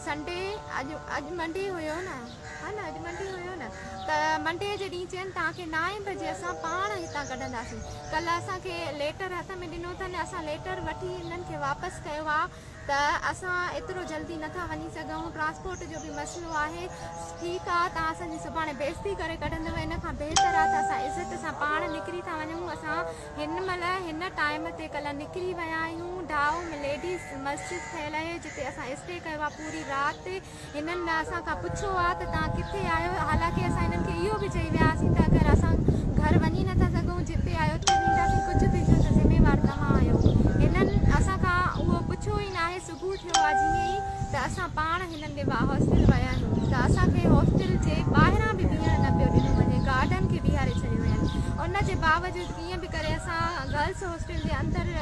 Sunday अॼु Monday हुयो न, हा न, अॼु मंडे हुयो न, त मंडे जे ॾींहुं चयनि तव्हांखे 9 बजे असां पाण हितां कढंदासीं। कल्ह असांखे लेटर हथ में ॾिनो अथनि, असां लेटर वठी हिननि खे वापसि कयो आहे त असां एतिरो जल्दी नथा वञी सघूं, ट्रांसपोर्ट जो बि मसइलो आहे। ठीकु आहे, तव्हां असांजी सुभाणे बेइज़ती करे कढंदव, इन खां बहितर आहे त असां इज़त सां पाण निकिरी था वञूं। असां हिन महिल हिन टाइम ते कल्ह निकिरी विया आहियूं। ढाओ में लेडीज़ मस्जिद ठहियल आहे जिते असां स्टे कयो आहे पूरी राति। हिननि असांखां पुछो आहे त तव्हां किथे आहियो, हालांकि असां हिननि खे इहो बि चई वियासीं त अगरि असां घर वञी नथा सघूं, जिते आहियो उते वेंदासीं, कुझु बि थियो त ज़िम्मेवार तव्हां आहियो। हिननि असांखां उहो पुछो ई न आहे। सुबुह थियो आहे जीअं ई त असां पाण हिननि खे हॉस्टल विया आहियूं, त असांखे हॉस्टल जे ॿाहिरां बि बीहण न पियो ॾिनो वञे, गार्डन खे बीहारे छॾियो वञे। उन जे बावजूदि कीअं बि करे असां गर्ल्स हॉस्टल जे अंदरि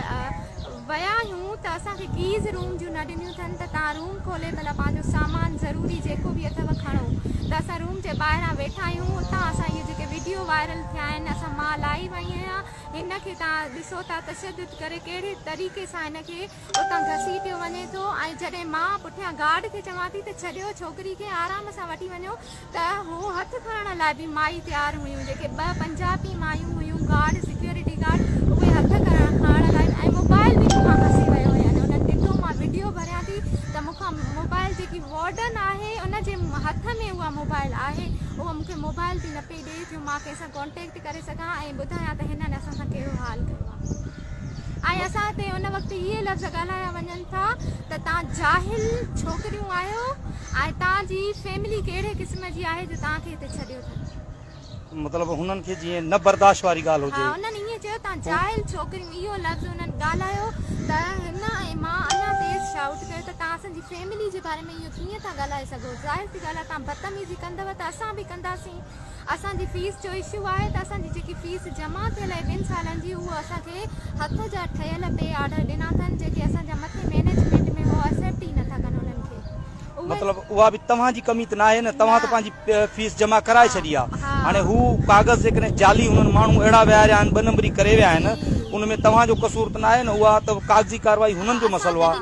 विया आहियूं त असांखे कीज़ रूम जूं न ॾिनियूं अथनि त तव्हां रूम खोले भला पंहिंजो सामान ज़रूरी जेको बि अथव खणो। त असां रूम जे ॿाहिरां वेठा आहियूं। उतां असां इहे जेके वीडियो वायरल थिया आहिनि, असां मां लाइव आई आहियां, हिन खे तव्हां ॾिसो था तशदुद करे कहिड़े तरीक़े सां हिन खे उतां घसीटियो वञे थो। ऐं जॾहिं मां पुठियां गार्ड खे चवां थी त छॾियो छोकिरी खे आराम सां वठी वञो, त हू हथु खणण लाइ बि माई तयारु हुयूं। जेके 2 पंजाबी मायूं हुयूं गार्ड, सिक्योरिटी गार्ड, उहे हथु खणण लाइ, ऐं मोबाइल बि मूंखां खसी वियो हुयो। उन्हनि ॾिठो मां वीडियो भरियां थी त मूंखां मोबाइल, जेकी वार्डन आहे उन जे हथ में उहा मोबाइल आहे, उहा मूंखे मोबाइल बि न पई ॾिए थियो मां कंहिंसां कॉन्टेक्ट करे सघां ऐं ॿुधायां त हिननि असां सां कहिड़ो हाल कयो आहे। ऐं असां ते उन वक़्तु इहे लफ़्ज़ ॻाल्हाया वञनि था त तव्हां जाहिल छोकिरियूं आहियो ऐं तव्हांजी फैमिली कहिड़े क़िस्म जी आहे जो तव्हांखे हिते छॾियो अथनि। मतिलबु हुननि खे जीअं न बर्दाश्त वारी ॻाल्हि हुजे। हा, उन्हनि ईअं चयो तव्हां जाहिल छोकिरियूं, इहो लफ़्ज़ उन्हनि ॻाल्हायो त हिन ऐं मां अञा तेज़ शाउट कयो त तव्हां असांजी फैमिली जे बारे में इहो कीअं था ॻाल्हाए सघो। ज़ाहिर सी ॻाल्हि आहे, तव्हां बदतमीज़ी कंदव त असां बि कंदासीं। असांजी फीस जो इशू आहे त असांजी जेकी फीस जमा थियल आहे 2 सालनि जी, उहो असांखे हथ जा ठहियल पे ऑर्डर ॾिना अथनि, जेके असांजा मथे मैनेजमेंट में उहो एक्सेप्ट ई नथा कनि उन्हनि खे। मतिलबु उहा बि तव्हांजी कमी त न आहे न, तव्हां त पंहिंजी फीस जमा कराए छॾी आहे। हाणे हू कागज़ जेकॾहिं जाली हुननि माण्हू अहिड़ा विहारिया आहिनि, 2 नंबरी करे विया आहिनि, उनमें तव्हांजो कसूर त न आहे न, उहा त कागज़ी कार्रवाई हुननि जो मसइलो आहे।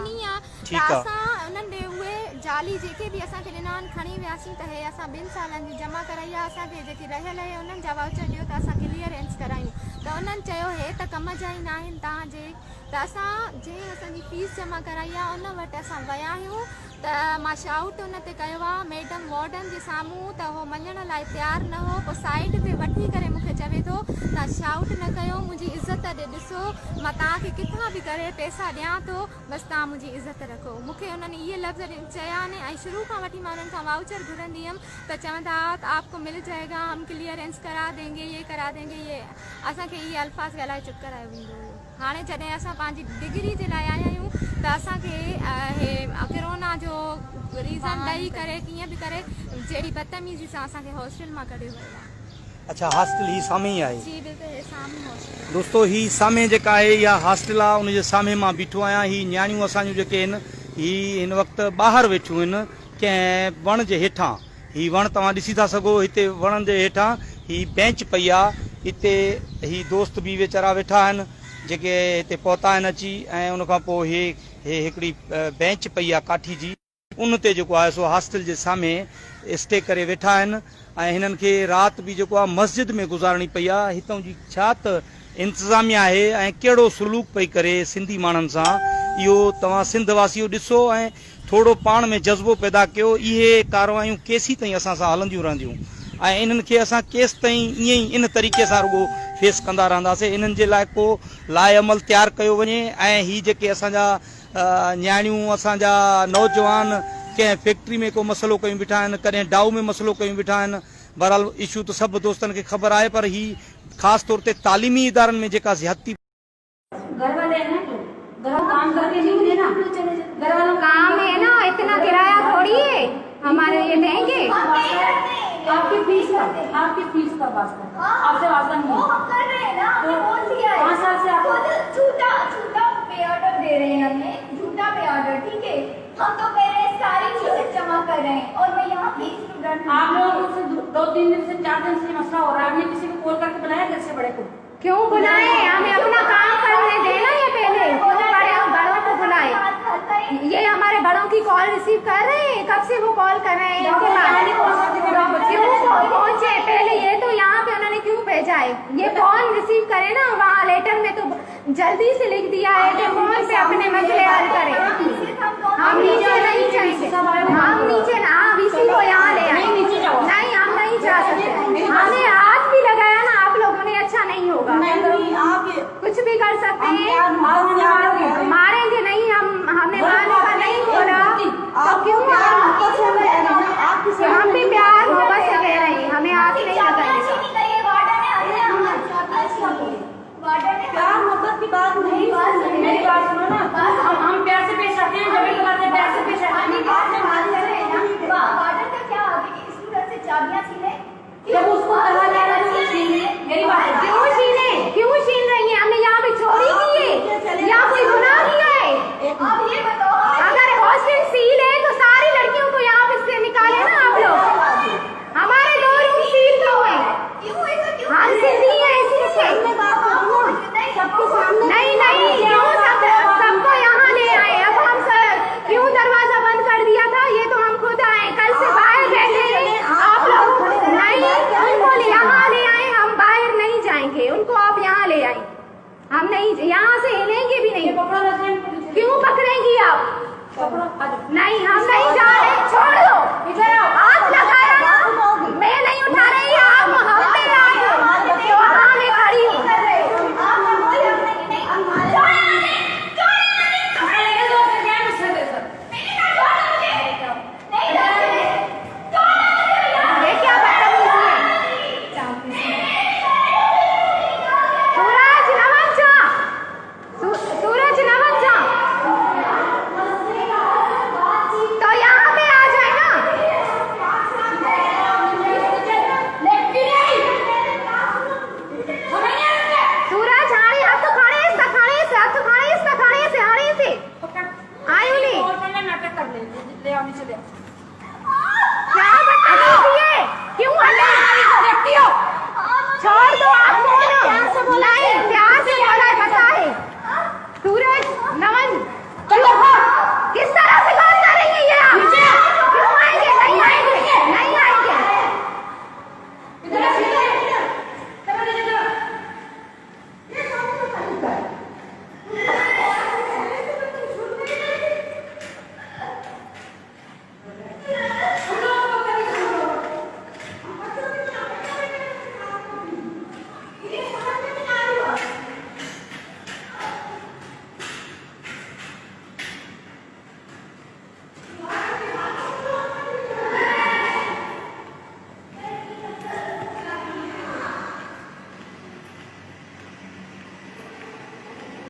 ठीकु आहे, उन्हनि उहे जाली जेके बि असांखे ॾिना आहिनि खणी वियासीं त हे असां 2 सालनि जी जमा कराई आहे, असांखे जेकी रहियल आहे उन्हनि जा वाउचर ॾियो त असां क्लियरेंस करायूं। त उन्हनि चयो हे त कम जा ई न आहिनि तव्हांजे। त असां जीअं असांजी फीस जमा कराई आहे उन वटि असां विया आहियूं त मां शाउट उन ते कयो आहे मैडम वार्डन जे साम्हूं, त उहो मञण लाइ तयारु न हो। पोइ साइड ते वठी करे मूंखे चवे थो तव्हां शाउट न कयो, मुंहिंजी इज़त ॾे, ॾिसो मां तव्हांखे किथां बि करे पैसा ॾियां थो, बसि तव्हां मुंहिंजी इज़त रखो। मूंखे उन्हनि इहे लफ़्ज़ चया आहिनि ऐं शुरू खां वठी मां उन्हनि खां वाउचर घुरंदी हुअमि त चवंदा त आपको मिल जाएगा, हम क्लियरेंस करा देंगे, ये करा देंगे, ये असांखे इहे अल्फाज़ ॻाल्हाए चुप करायो वेंदो हुयो। हाणे जॾहिं असां पंहिंजी डिग्री जे लाइ आया आहियूं त असांखे हे कोरोना जो रीज़न ॾेई करे कीअं बि करे जहिड़ी बदतमीज़ी सां असांखे हॉस्टल मां कढियो वियो आहे। अच्छा, हॉस्टल ही साम्हूं ई आहे? जी बिल्कुलु, हे साम्हूं हॉस्टल। दोस्तो ही साम्हूं जेका आहे इहा हॉस्टल आहे, उनजे साम्हूं मां बीठो आहियां। ही न्याणियूं असांजूं जेके आहिनि ही हिन वक़्तु ॿाहिरि वेठियूं आहिनि कंहिं वण जे हेठां। ही वण तव्हां ॾिसी था सघो, हिते वणनि जे हेठां ही बेंच पई आहे। हिते ही दोस्त बि वीचारा वेठा आहिनि जेके हिते पहुता आहिनि अची, ऐं उन खां पोइ हे हिकिड़ी बेंच पई आहे काठी जी, उन ते जेको आहे सो हॉस्टल जे साम्हूं स्टे करे वेठा आहिनि। ऐं हिननि खे राति बि जेको आहे मस्जिद में गुज़ारणी पई आहे। हितां जी छा त इंतिज़ामिया आहे ऐं कहिड़ो सलूक पई करे सिंधी माण्हुनि सां, इहो तव्हां सिंध वासियो ॾिसो ऐं थोरो पाण में जज़्बो पैदा कयो। इहे कार्रवायूं केसीं ताईं असां सां हलंदियूं रहंदियूं ऐं इन्हनि खे असां केसि ताईं ईअं ई इन तरीक़े सां रुॻो फेस कंदा रहंदासीं। इन्हनि जे लाइ को लाइ अमल तयारु कयो वञे। ऐं ही जेके असांजा न्याणियूं, असांजा नौजवान कंहिं फैक्ट्री में को मसइलो कयूं बीठा आहिनि, कॾहिं डाउ में मसइलो कयूं बीठा आहिनि। बहरहाल इशू त सभु दोस्तनि खे ख़बर आहे, पर ही ख़ासि तौर ते तालीमी इदारनि में जेका ज़्यादती घर वाले हैं ना, तो घर काम करके नहीं देना, घर वालों काम है ना, इतना किराया थोड़ी है हमारे ये देंगे। आपकी फीस का वास्ता, आपसे वास्ता नहीं है। हम कर रहे हैं ना, हमने बोल दिया है। 5 साल से आप झूठा पे ऑर्डर दे रहे हैं, हमें झूठा पे ऑर्डर, ठीक है। हम तो कह रहे हैं सारी चीजें जमा कर रहे हैं और मैं यहाँ की स्टूडेंट। आप लोगों से 2-3 दिन से 4 दिन से मसला हो रहा है। आपने किसी को कॉल करके बुलाया घर से बड़े को? क्यों बुलाए? हमें अपना काम करने देना है पहले, क्यों बड़े हम बड़ों को बुलाए? ये हमारे बड़ों की कॉल रिसीव कर रहे हैं, कब से वो कॉल कर रहे हैं इनके पास, क्यों पहुंचे पहले ये तो यहाँ पे उन्होंने क्यों भेजा है, ये फोन रिसीव करे ना, वहाँ लेटर में तो जल्दी से लिख दिया है कि फोन पे अपने मसले हल करें। हम नीचे नहीं जाएंगे, हम नीचे ना वीसी को यहाँ ले आए, नहीं हम नहीं जा सकते, हमें हाथ भी लगाया ना आप लोगों ने, अच्छा नहीं होगा, कुछ भी कर सकते हैं, मारेंगे नहीं, हमें मारने का नहीं बोला तो क्यों हम भी प्यार मोहब्बत से कह रहे हैं, हमें हाथ नहीं लगाएंगे। प्यार मोहब्बत की बात नहीं, मेरी बात सुनो ना, हम प्यार से पेश आते हैं, जब भी तुम्हारे प्यार से पेश आते हैं, वार्डन का क्या आगे कि स्टूडेंट से चाबियां छीने, जब उसको कहा जा रहा है मेरी बात है, क्यों छीन रही है, हमने यहाँ पे चोरी की है या कोई गुनाह किया है? अब ये बताओ अगर हॉस्टल सील है तो सारी लड़कियों को यहाँ से निकाले ना आप लोग, हमारे 2 रूम सील क्यों है? क्यों ऐसा क्यों हम सीधी है इसी से, नहीं क्यों सबको यहाँ ले आए, अब हम क्यों दरवाजा बंद कर दिया था, ये तो हम खुद आए, कल से बाहर बैठे हैं आप लोग, नहीं उनको यहाँ ले आए, हम बाहर नहीं जाएंगे, उनको आप यहाँ ले आए, हम नहीं यहाँ से हिलेंगे भी नहीं, क्यों पकड़ेंगी आप? नहीं हम नहीं जा रहे, छोड़ दो, हाथ लगाया ना, मैं नहीं उठा रही, आप हफ्ते तो हाँ मैं खड़ी हूँ, ये क्या बदतमीजी है? सूरज नमन जा तो यहाँ पे आ जाए ना, सूरज हारी हाथ तो खाने इसका खाने से, हाथ तो खाने इसका खाने से, हारी से आयुली नाटक कर ले आने चले, क्या बदतमीजी है, क्यों देखती हो, छोड़ दो आप, नहीं प्यार से बोला है, पता है सूरज नमन